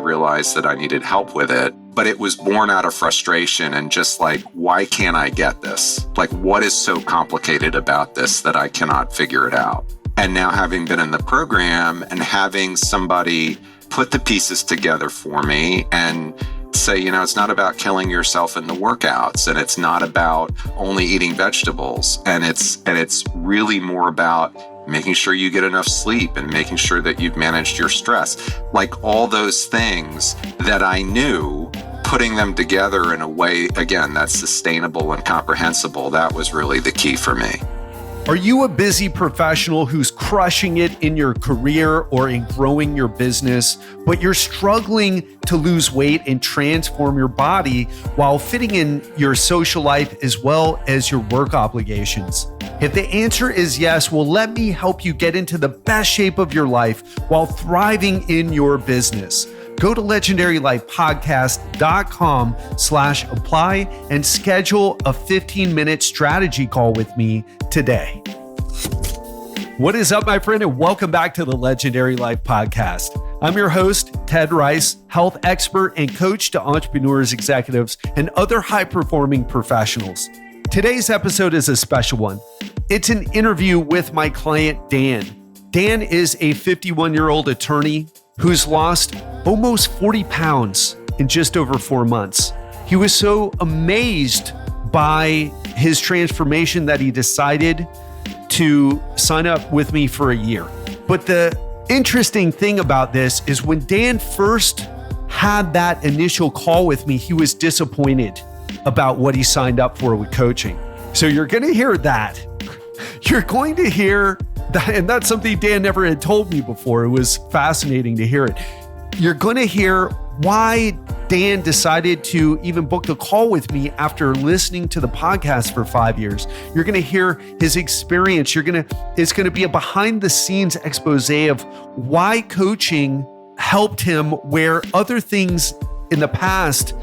realized that I needed help with it. But it was born out of frustration and just like, why can't I get this? Like, what is so complicated about this that I cannot figure it out? And now having been in the program and having somebody put the pieces together for me and say, it's not about killing yourself in the workouts, and it's not about only eating vegetables. And it's really more about making sure you get enough sleep and making sure that you've managed your stress. Like all those things that I knew, putting them together in a way, again, that's sustainable and comprehensible, that was really the key for me. Are you a busy professional who's crushing it in your career or in growing your business, but you're struggling to lose weight and transform your body while fitting in your social life as well as your work obligations? If the answer is yes, well, let me help you get into the best shape of your life while thriving in your business. Go to legendarylifepodcast.com/apply and schedule a 15-minute strategy call with me today. What is up, my friend, and welcome back to the Legendary Life Podcast. I'm your host, Ted Rice, health expert and coach to entrepreneurs, executives, and other high-performing professionals. Today's episode is a special one. It's an interview with my client, Dan. Dan is a 51-year-old attorney who's lost almost 40 pounds in just over 4 months. He was so amazed by his transformation that he decided to sign up with me for a year. But the interesting thing about this is when Dan first had that initial call with me, he was disappointed about what he signed up for with coaching. So you're going to hear that. You're going to hear that, and that's something Dan never had told me before. It was fascinating to hear it. You're going to hear why Dan decided to even book the call with me after listening to the podcast for 5 years. You're going to hear his experience. It's going to be a behind the scenes expose of why coaching helped him where other things in the past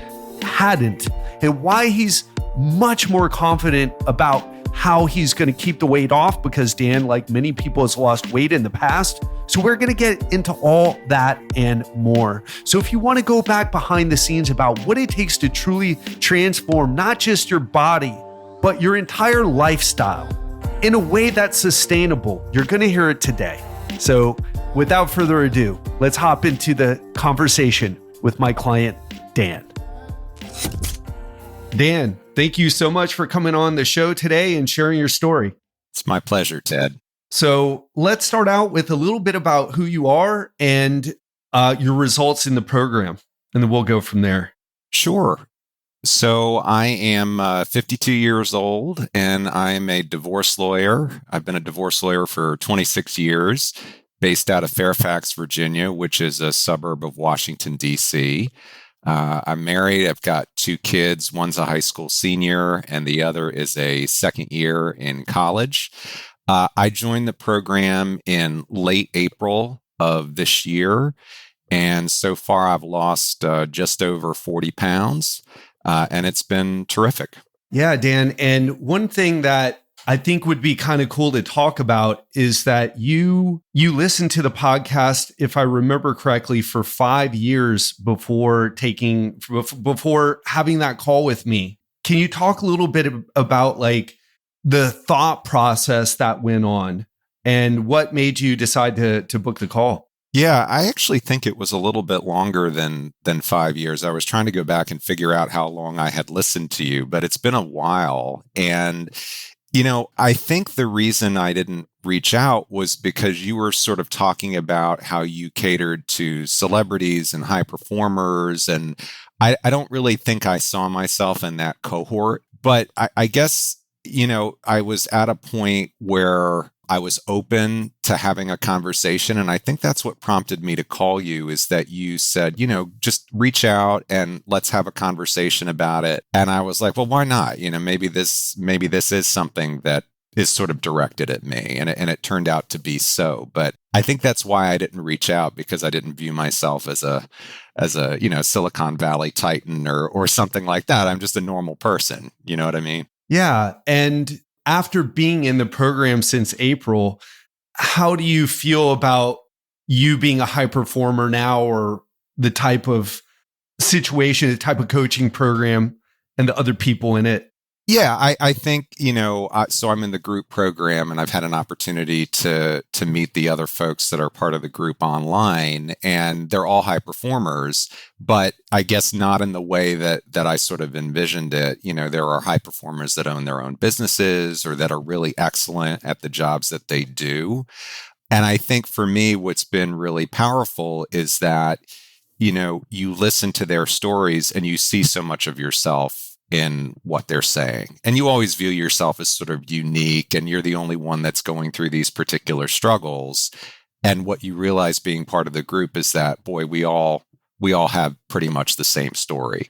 hadn't, and why he's much more confident about how he's going to keep the weight off, because Dan, like many people, has lost weight in the past. So we're going to get into all that and more. So if you want to go back behind the scenes about what it takes to truly transform not just your body, but your entire lifestyle in a way that's sustainable, you're going to hear it today. So without further ado, let's hop into the conversation with my client, Dan. Dan, thank you so much for coming on the show today and sharing your story. It's my pleasure, Ted. So let's start out with a little bit about who you are and your results in the program, and then we'll go from there. Sure. So I am 52 years old, and I am a divorce lawyer. I've been a divorce lawyer for 26 years, based out of Fairfax, Virginia, which is a suburb of Washington, D.C. I'm married. I've got 2 kids. One's a high school senior, and the other is a second year in college. I joined the program in late April of this year, and so far I've lost just over 40 pounds, and it's been terrific. Yeah, Dan. And one thing that I think would be kind of cool to talk about is that you listened to the podcast, if I remember correctly, for 5 years before having that call with me. Can you talk a little bit about like the thought process that went on and what made you decide to book the call? Yeah, I actually think it was a little bit longer than 5 years. I was trying to go back and figure out how long I had listened to you, but it's been a while. And I think the reason I didn't reach out was because you were sort of talking about how you catered to celebrities and high performers. And I don't really think I saw myself in that cohort. But I guess, I was at a point where I was open to having a conversation. And I think that's what prompted me to call you, is that you said, just reach out and let's have a conversation about it. And I was like, well, why not? Maybe this is something that is sort of directed at me. And it turned out to be so. But I think that's why I didn't reach out, because I didn't view myself as a Silicon Valley titan or something like that. I'm just a normal person. You know what I mean? Yeah. And after being in the program since April, how do you feel about you being a high performer now, or the type of situation, the type of coaching program, and the other people in it? Yeah, I think, so I'm in the group program and I've had an opportunity to meet the other folks that are part of the group online, and they're all high performers, but I guess not in the way that I sort of envisioned it. There are high performers that own their own businesses or that are really excellent at the jobs that they do. And I think for me, what's been really powerful is that, you listen to their stories and you see so much of yourself in what they're saying. And you always view yourself as sort of unique and you're the only one that's going through these particular struggles. And what you realize being part of the group is that, boy, we all have pretty much the same story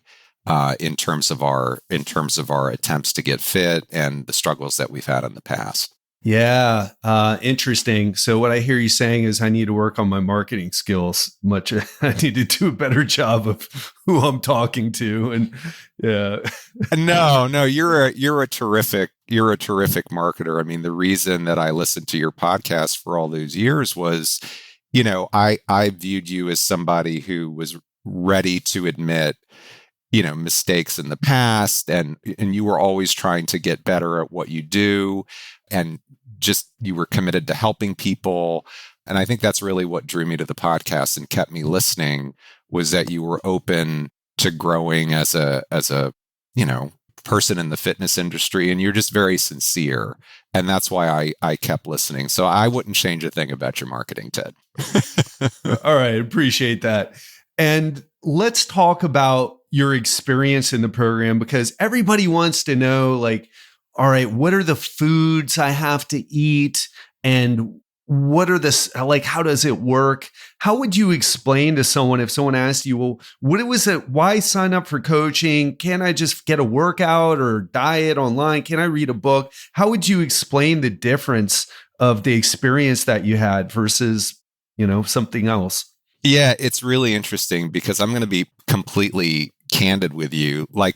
in terms of our attempts to get fit and the struggles that we've had in the past. Yeah, interesting. So what I hear you saying is I need to work on my marketing skills. I need to do a better job of who I'm talking to. And yeah, no, you're a terrific marketer. I mean, the reason that I listened to your podcast for all those years was, I viewed you as somebody who was ready to admit mistakes in the past, and you were always trying to get better at what you do, and just you were committed to helping people. And I think that's really what drew me to the podcast and kept me listening, was that you were open to growing as a person in the fitness industry, and you're just very sincere. And that's why I kept listening. So I wouldn't change a thing about your marketing, Ted. All right, appreciate that. And let's talk about your experience in the program, because everybody wants to know, like, all right, what are the foods I have to eat? And what are how does it work? How would you explain to someone if someone asked you, well, what was it? Why sign up for coaching? Can I just get a workout or diet online? Can I read a book? How would you explain the difference of the experience that you had versus, something else? Yeah, it's really interesting because I'm going to be completely candid with you. Like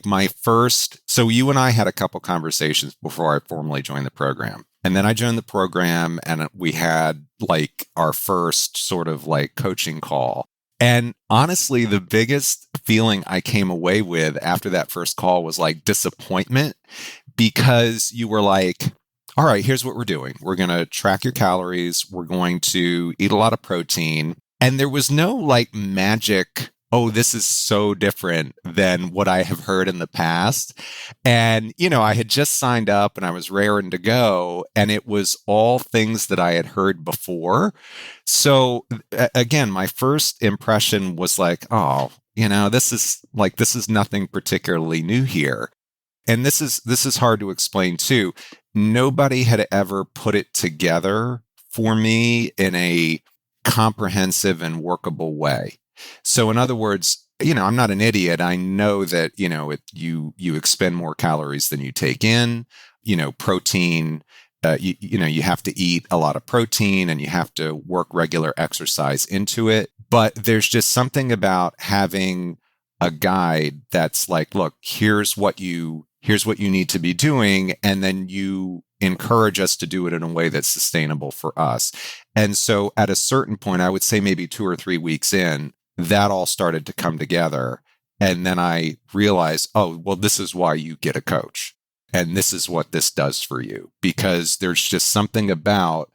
so you and I had a couple conversations before I formally joined the program. And then I joined the program and we had like our first sort of like coaching call. And honestly, the biggest feeling I came away with after that first call was like disappointment, because you were like, all right, here's what we're doing. We're going to track your calories. We're going to eat a lot of protein. And there was no like magic, oh, this is so different than what I have heard in the past. And, I had just signed up and I was raring to go. And it was all things that I had heard before. So again, my first impression was like, oh, this is nothing particularly new here. And this is hard to explain too. Nobody had ever put it together for me in a comprehensive and workable way. So in other words, I'm not an idiot. I know that, you expend more calories than you take in, protein, you have to eat a lot of protein and you have to work regular exercise into it. But there's just something about having a guide that's like, look, here's what you need to be doing. And then you encourage us to do it in a way that's sustainable for us. And so at a certain point, I would say maybe 2 or 3 weeks in, that all started to come together. And then I realized, oh, well, this is why you get a coach. And this is what this does for you, because there's just something about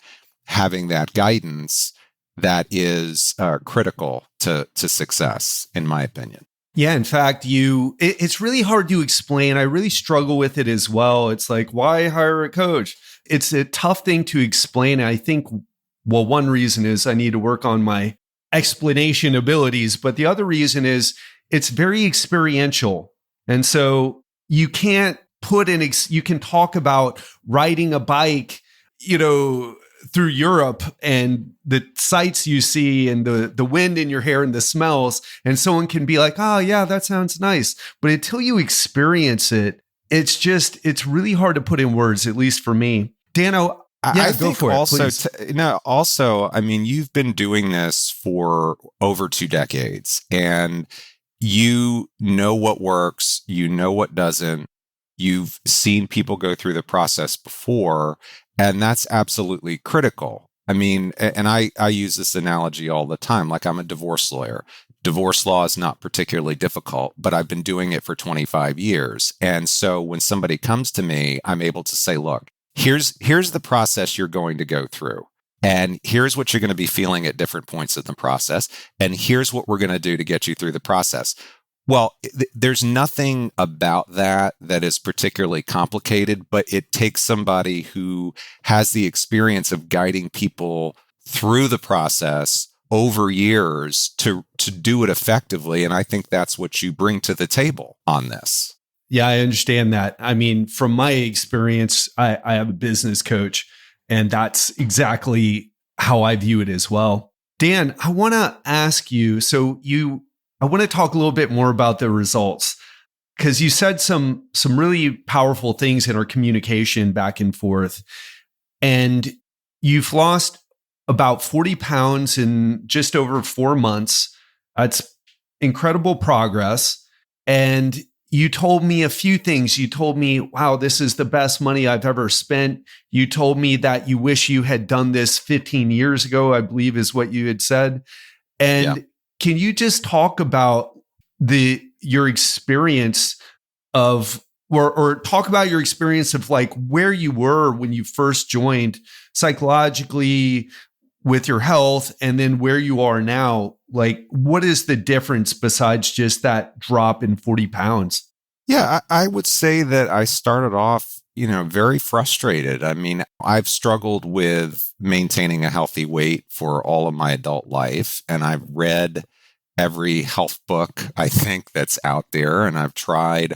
having that guidance that is critical to success, in my opinion. Yeah, in fact, it's really hard to explain. I really struggle with it as well. It's like, why hire a coach? It's a tough thing to explain. I think, well, one reason is I need to work on my explanation abilities, but the other reason is it's very experiential. And so you can't you can talk about riding a bike, through Europe and the sights you see and the wind in your hair and the smells. And someone can be like, oh yeah, that sounds nice. But until you experience it, it's really hard to put in words, at least for me. Dano, I think also, I mean, you've been doing this for over 2 decades and you know what works, you know what doesn't. You've seen people go through the process before, and that's absolutely critical. I mean, and I use this analogy all the time. Like, I'm a divorce lawyer. Divorce law is not particularly difficult, but I've been doing it for 25 years. And so when somebody comes to me, I'm able to say, look, here's the process you're going to go through. And here's what you're going to be feeling at different points in the process. And here's what we're going to do to get you through the process. Well, there's nothing about that that is particularly complicated, but it takes somebody who has the experience of guiding people through the process over years to do it effectively. And I think that's what you bring to the table on this. Yeah, I understand that. I mean, from my experience, I have a business coach, and that's exactly how I view it as well. Dan, I want to ask you, I want to talk a little bit more about the results, because you said some really powerful things in our communication back and forth. And you've lost about 40 pounds in just over 4 months. That's incredible progress. And you told me a few things. You told me, wow, this is the best money I've ever spent. You told me that you wish you had done this 15 years ago, I believe is what you had said. And can you just talk about your experience of, or talk about your experience of like where you were when you first joined psychologically with your health, and then where you are now? Like, what is the difference besides just that drop in 40 pounds? Yeah, I would say that I started off, very frustrated. I mean, I've struggled with maintaining a healthy weight for all of my adult life, and I've read every health book I think that's out there, and I've tried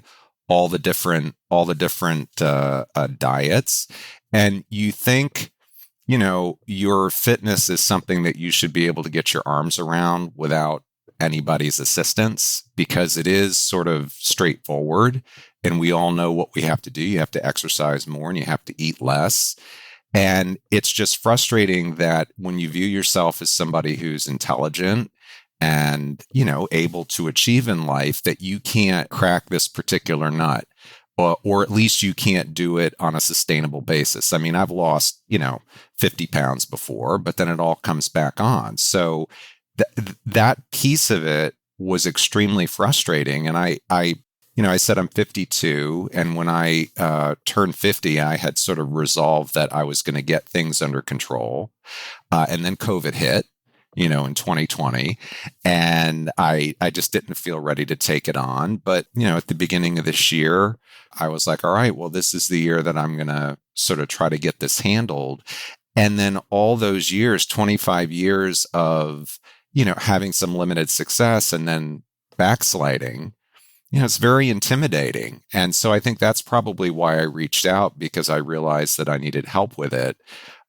all the different diets. And you think, your fitness is something that you should be able to get your arms around without anybody's assistance, because it is sort of straightforward. And we all know what we have to do. You have to exercise more and you have to eat less. And it's just frustrating that when you view yourself as somebody who's intelligent and, able to achieve in life, that you can't crack this particular nut. Or at least you can't do it on a sustainable basis. I mean, I've lost, 50 pounds before, but then it all comes back on. So that piece of it was extremely frustrating. And I said I'm 52. And when I turned 50, I had sort of resolved that I was going to get things under control. And then COVID hit, in 2020. And I just didn't feel ready to take it on. But, at the beginning of this year, I was like, all right, well, this is the year that I'm going to sort of try to get this handled. And then all those years, 25 years of, having some limited success and then backsliding, it's very intimidating. And so I think that's probably why I reached out, because I realized that I needed help with it.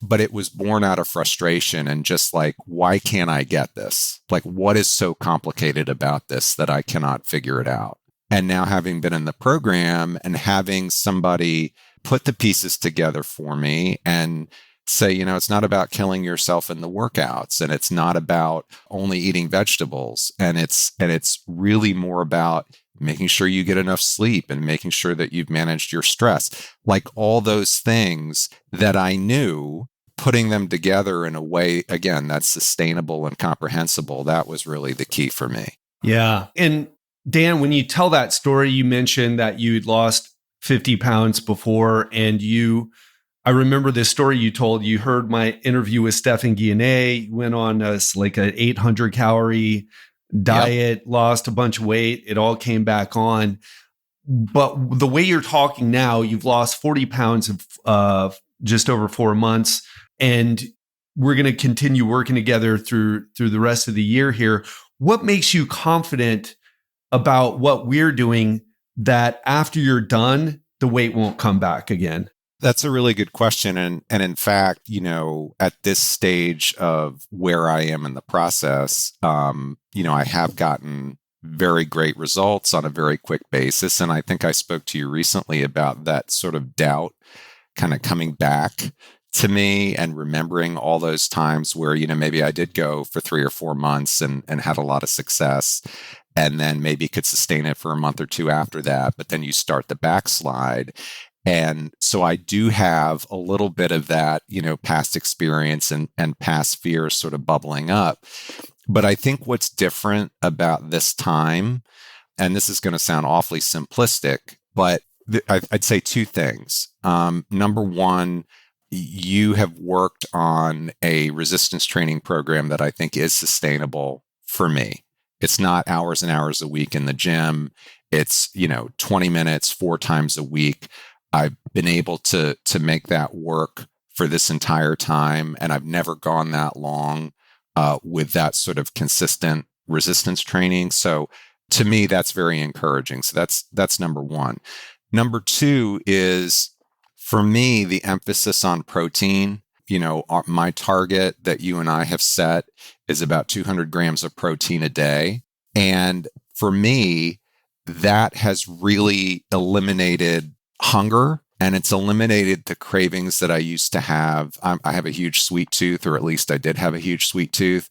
But it was born out of frustration and just like, why can't I get this? Like, what is so complicated about this that I cannot figure it out? And now, having been in the program and having somebody put the pieces together for me and say, it's not about killing yourself in the workouts, and it's not about only eating vegetables. And it's really more about making sure you get enough sleep and making sure that you've managed your stress. Like all those things that I knew, putting them together in a way, again, that's sustainable and comprehensible. That was really the key for me. Yeah. And Dan, when you tell that story, you mentioned that you'd lost 50 pounds before, and I remember this story you told. You heard my interview with Stephan Guyenet. You went on like an 800 calorie diet, lost a bunch of weight. It all came back on. But the way you're talking now, you've lost 40 pounds of just over 4 months, and we're going to continue working together through the rest of the year here. What makes you confident about what we're doing, that after you're done, the weight won't come back again? That's a really good question. And in fact, at this stage of where I am in the process, I have gotten very great results on a very quick basis. And I think I spoke to you recently about that sort of doubt kind of coming back to me and remembering all those times where, maybe I did go for 3 or 4 months and had a lot of success, and then maybe could sustain it for a month or two after that. But then you start the backslide. And so I do have a little bit of that, past experience and past fears sort of bubbling up. But I think what's different about this time, and this is going to sound awfully simplistic, but I'd say two things. Number one, you have worked on a resistance training program that I think is sustainable for me. It's not hours and hours a week in the gym. It's, 20 minutes, 4 times a week. I've been able to make that work for this entire time, and I've never gone that long with that sort of consistent resistance training. So to me, that's very encouraging. So that's number one. Number two is, for me, the emphasis on protein. My target that you and I have set is about 200 grams of protein a day. And for me, that has really eliminated hunger, and it's eliminated the cravings that I used to have. I have a huge sweet tooth, or at least I did have a huge sweet tooth.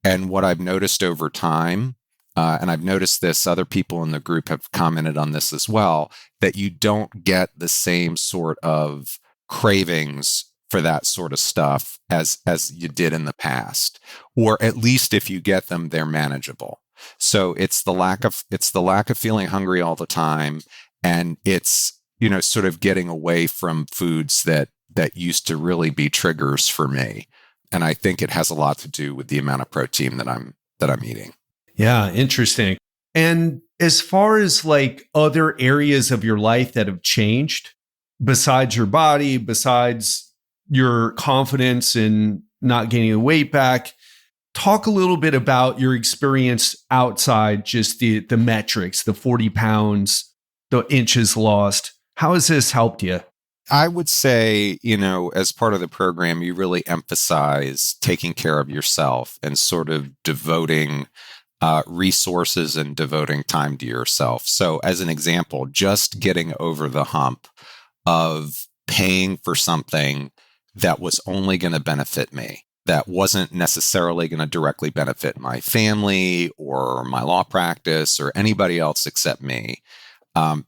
And what I've noticed over time, and I've noticed this, other people in the group have commented on this as well, that you don't get the same sort of cravings for that sort of stuff as you did in the past, or at least if you get them, they're manageable. So it's the lack of feeling hungry all the time, and it's sort of getting away from foods that used to really be triggers for me. And I think it has a lot to do with the amount of protein that I'm eating. Yeah, interesting. And as far as like other areas of your life that have changed, besides your body, besides your confidence in not gaining the weight back, talk a little bit about your experience outside just the metrics, the 40 pounds, the inches lost. How has this helped you? I would say, as part of the program, you really emphasize taking care of yourself and sort of devoting resources and devoting time to yourself. So as an example, just getting over the hump of paying for something that was only going to benefit me, that wasn't necessarily going to directly benefit my family or my law practice or anybody else except me.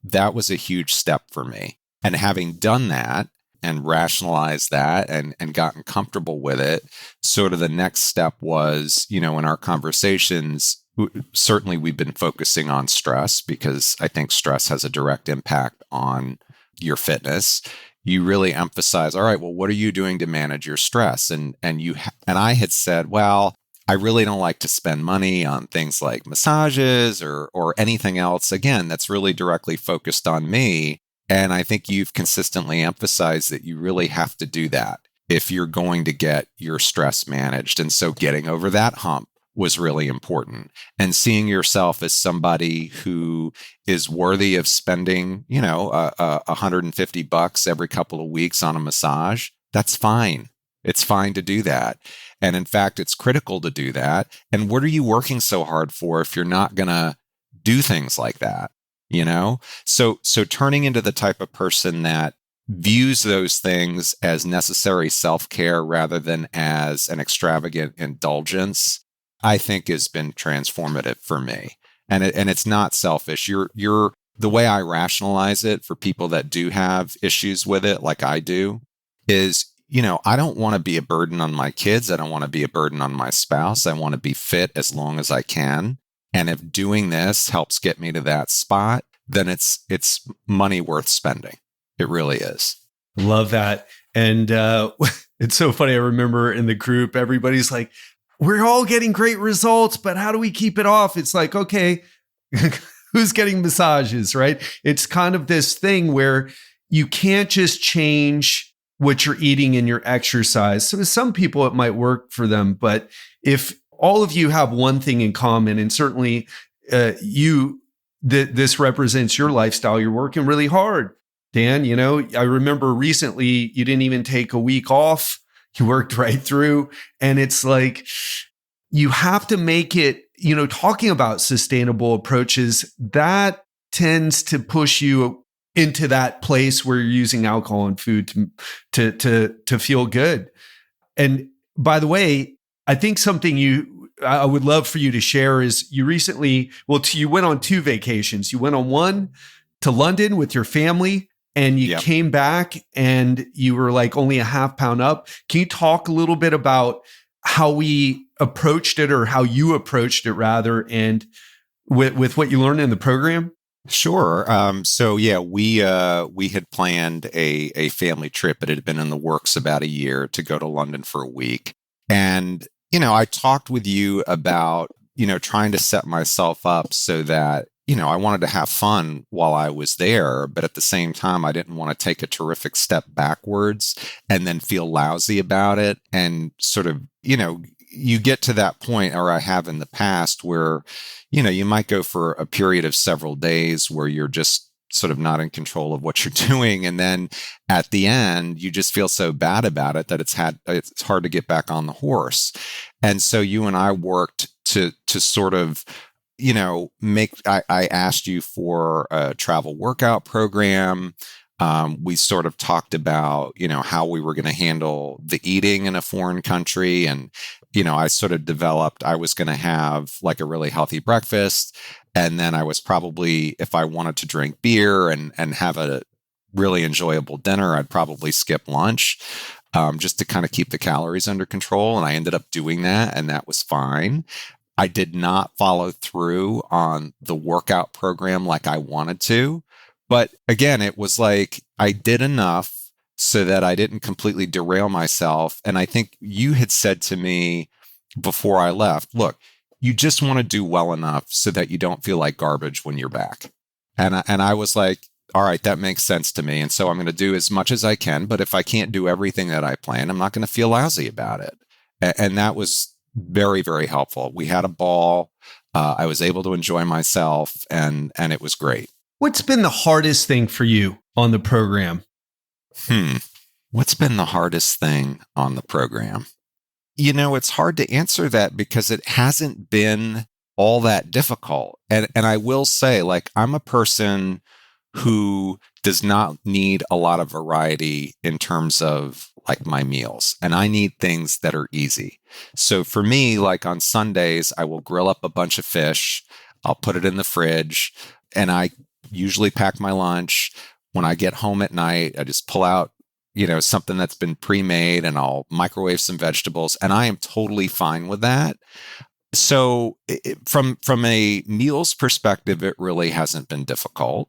That was a huge step for me. And having done that and rationalized that and gotten comfortable with it, sort of the next step was, in our conversations, certainly we've been focusing on stress, because I think stress has a direct impact on your fitness. You really emphasize, all right, well, what are you doing to manage your stress? And I had said, well, I really don't like to spend money on things like massages or anything else, again, that's really directly focused on me. And I think you've consistently emphasized that you really have to do that if you're going to get your stress managed. And so getting over that hump was really important. And seeing yourself as somebody who is worthy of spending, $150 every couple of weeks on a massage, that's fine. It's fine to do that. And in fact, it's critical to do that. And what are you working so hard for if you're not going to do things like that? So turning into the type of person that views those things as necessary self-care rather than as an extravagant indulgence, I think has been transformative for me. And it's not selfish. You're the way I rationalize it for people that do have issues with it, like I do, is, I don't want to be a burden on my kids. I don't want to be a burden on my spouse. I want to be fit as long as I can. And if doing this helps get me to that spot, then it's money worth spending. It really is. Love that. And it's so funny. I remember in the group, everybody's like, we're all getting great results, but how do we keep it off? It's like, okay, who's getting massages, right? It's kind of this thing where you can't just change what you're eating and your exercise. So to some people, it might work for them. But if all of you have one thing in common, and certainly this represents your lifestyle, you're working really hard. Dan, I remember recently you didn't even take a week off. You worked right through. And it's like, you have to make it, talking about sustainable approaches, that tends to push you into that place where you're using alcohol and food to feel good. And by the way, I think something I would love for you to share is you recently, you went on 2 vacations. You went on one to London with your family, and you Yep. came back and you were like only a half pound up. Can you talk a little bit about how we approached it, or how you approached it rather, and with what you learned in the program? Sure. So yeah, we had planned a family trip. It had been in the works about a year to go to London for a week. And, I talked with you about, trying to set myself up so that, I wanted to have fun while I was there, but at the same time, I didn't want to take a terrific step backwards and then feel lousy about it. And sort of, you get to that point, or I have in the past, where you might go for a period of several days where you're just sort of not in control of what you're doing. And then at the end, you just feel so bad about it that it's hard to get back on the horse. And so you and I worked to sort of, I asked you for a travel workout program. We sort of talked about, how we were going to handle the eating in a foreign country. And, I sort of developed, I was going to have like a really healthy breakfast. And then I was probably, if I wanted to drink beer and have a really enjoyable dinner, I'd probably skip lunch, just to kind of keep the calories under control. And I ended up doing that, and that was fine. I did not follow through on the workout program like I wanted to. But again, it was like I did enough so that I didn't completely derail myself. And I think you had said to me before I left, look, you just want to do well enough so that you don't feel like garbage when you're back. And I was like, all right, that makes sense to me. And so I'm going to do as much as I can. But if I can't do everything that I plan, I'm not going to feel lousy about it. And that was very, very helpful. We had a ball. I was able to enjoy myself, and it was great. What's been the hardest thing for you on the program? What's been the hardest thing on the program? It's hard to answer that because it hasn't been all that difficult. And I will say, like, I'm a person who does not need a lot of variety in terms of like my meals, and I need things that are easy. So for me, like on Sundays, I will grill up a bunch of fish. I'll put it in the fridge, and I usually pack my lunch. When I get home at night, I just pull out, something that's been pre-made, and I'll microwave some vegetables, and I am totally fine with that. So from a meals perspective, it really hasn't been difficult.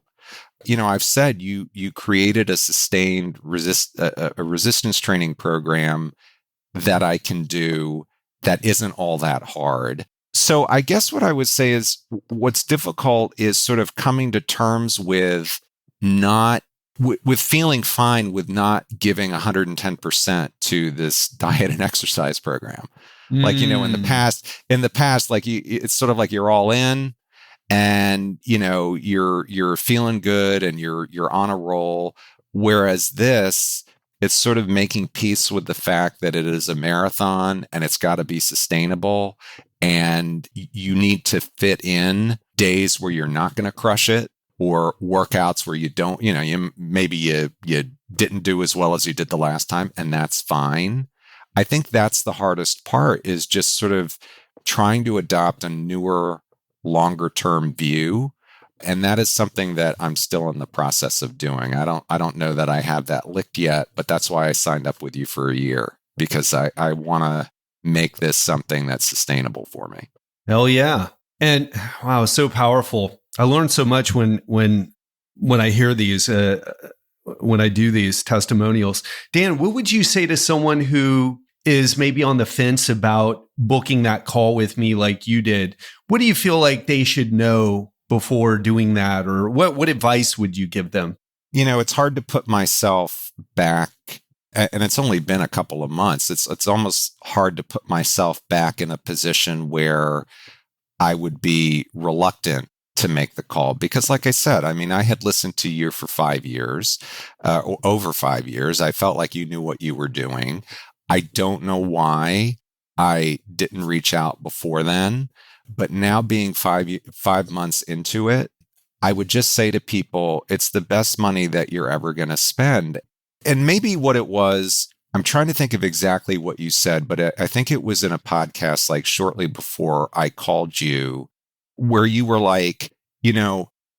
I've said you created a sustained resistance training program that I can do that isn't all that hard. So I guess what I would say is what's difficult is sort of coming to terms with with feeling fine with not giving 110% to this diet and exercise program. Like, in the past, like it's sort of like you're all in, and you're feeling good, and you're on a roll. Whereas this, it's sort of making peace with the fact that it is a marathon, and it's got to be sustainable, and you need to fit in days where you're not going to crush it, or workouts where you don't, maybe you didn't do as well as you did the last time, and that's fine. I think that's the hardest part, is just sort of trying to adopt a newer, longer term view. And that is something that I'm still in the process of doing. I don't know that I have that licked yet, but that's why I signed up with you for a year, because I want to make this something that's sustainable for me. Hell yeah. And wow, so powerful. I learned so much when I hear these, when I do these testimonials. Dan, what would you say to someone who is maybe on the fence about booking that call with me like you did? What do you feel like they should know before doing that? Or what advice would you give them? It's hard to put myself back, and it's only been a couple of months. It's almost hard to put myself back in a position where I would be reluctant to make the call, because like I said, I mean, I had listened to you for 5 years, or over 5 years. I felt like you knew what you were doing. I don't know why I didn't reach out before then, but now being 5 months into it, I would just say to people, it's the best money that you're ever going to spend. And maybe what it was, I'm trying to think of exactly what you said, but I think it was in a podcast like shortly before I called you, where you were like,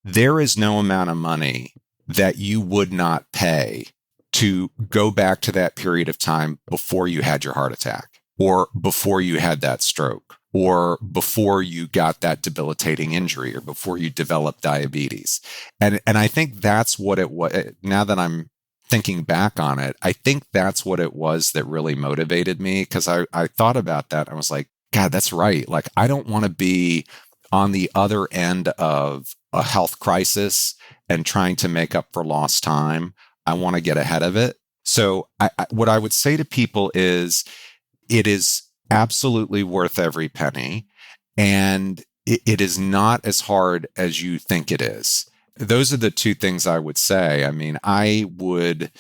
there is no amount of money that you would not pay to go back to that period of time before you had your heart attack. or before you had that stroke, or before you got that debilitating injury, or before you developed diabetes. And I think that's what it was. Now that I'm thinking back on it, I think that's what it was that really motivated me, because I thought about that. I was like, God, that's right. Like, I don't want to be on the other end of a health crisis and trying to make up for lost time. I want to get ahead of it. So what I would say to people is, it is absolutely worth every penny. And it is not as hard as you think it is. Those are the two things I would say. I mean, I would,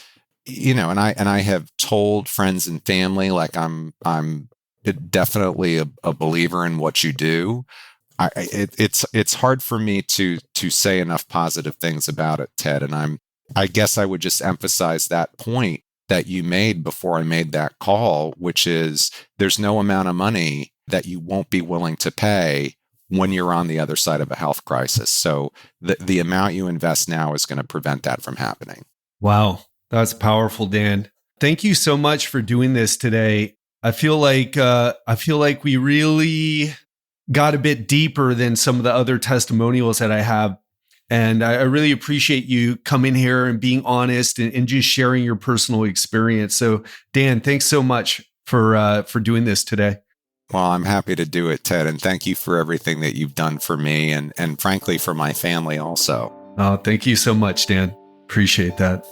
and I have told friends and family, like, I'm definitely a believer in what you do. It's hard for me to say enough positive things about it, Ted. And I guess I would just emphasize that point that you made before I made that call, which is, there's no amount of money that you won't be willing to pay when you're on the other side of a health crisis. So the amount you invest now is going to prevent that from happening. Wow, that's powerful, Dan. Thank you so much for doing this today. I feel like we really got a bit deeper than some of the other testimonials that I have. And I really appreciate you coming here and being honest and just sharing your personal experience. So, Dan, thanks so much for doing this today. Well, I'm happy to do it, Ted. And thank you for everything that you've done for me and frankly, for my family also. Oh, thank you so much, Dan. Appreciate that.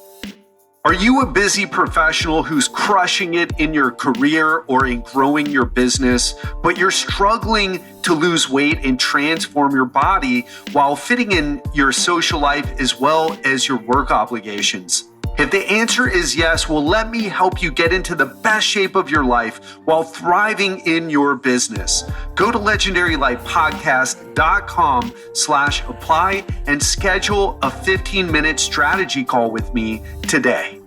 Are you a busy professional who's crushing it in your career or in growing your business, but you're struggling to lose weight and transform your body while fitting in your social life as well as your work obligations? If the answer is yes, well, let me help you get into the best shape of your life while thriving in your business. Go to legendarylifepodcast.com/apply and schedule a 15-minute strategy call with me today.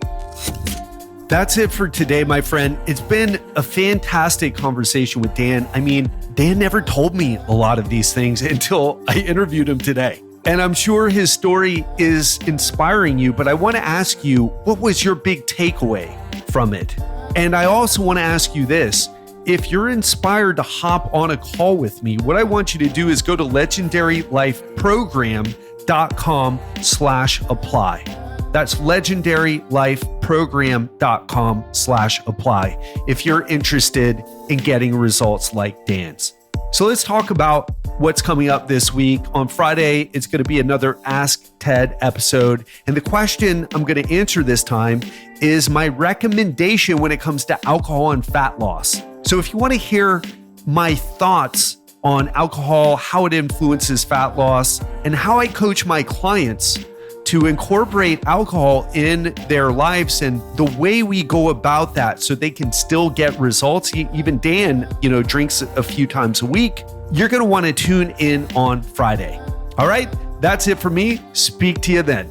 That's it for today, my friend. It's been a fantastic conversation with Dan. I mean, Dan never told me a lot of these things until I interviewed him today. And I'm sure his story is inspiring you, but I want to ask you, what was your big takeaway from it? And I also want to ask you this. If you're inspired to hop on a call with me, what I want you to do is go to legendarylifeprogram.com/apply. That's legendarylifeprogram.com/apply if you're interested in getting results like Dan's. So let's talk about what's coming up this week. On Friday, it's going to be another Ask Ted episode. And the question I'm going to answer this time is my recommendation when it comes to alcohol and fat loss. So if you want to hear my thoughts on alcohol, how it influences fat loss, and how I coach my clients to incorporate alcohol in their lives and the way we go about that so they can still get results. Even Dan, drinks a few times a week. You're going to want to tune in on Friday. All right, that's it for me. Speak to you then.